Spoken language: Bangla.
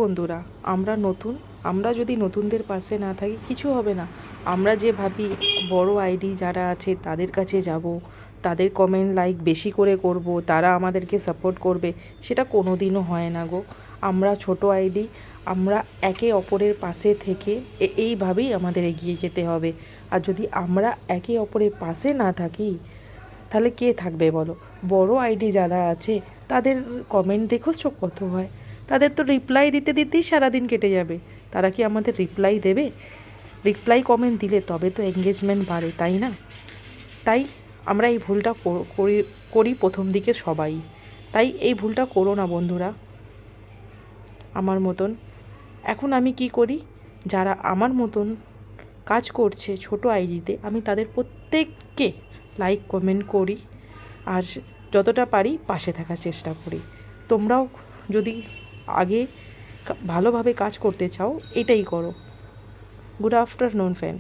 বন্ধুরা, আমরা নতুন, আমরা যদি নতুনদের পাশে না থাকি কিছু হবে না। আমরা যে ভাবি বড় আইডি যারা আছে তাদের কাছে যাব, তাদের কমেন্ট লাইক বেশি করে করব, তারা আমাদেরকে সাপোর্ট করবে, সেটা কোনো দিনও হয় না গো। আমরা ছোট আইডি, আমরা একে অপরের পাশে থেকে এইভাবেই আমাদের এগিয়ে যেতে হবে। আর যদি আমরা একে অপরের পাশে না থাকি তাহলে কে থাকবে বলো? বড় আইডি যারা আছে তাদের কমেন্ট দেখেছো কত হয়? তাদের তো রিপ্লাই দিতে দিতেই সারাদিন কেটে যাবে। তারা কি আমাদের রিপ্লাই দেবে? রিপ্লাই কমেন্ট দিলে তবে তো এঙ্গেজমেন্ট বাড়ে, তাই না? তাই আমরা এই ভুলটা করি করি প্রথম দিকে সবাই। তাই এই ভুলটা করো না বন্ধুরা আমার মতন। এখন আমি কি করি, যারা আমার মতন কাজ করছে ছোট আইডিতে, আমি তাদের প্রত্যেককে লাইক কমেন্ট করি আর যতটা পারি পাশে থাকার চেষ্টা করি। তোমরাও যদি আগে ভালোভাবে কাজ করতে চাও এটাই করো। Good afternoon friend.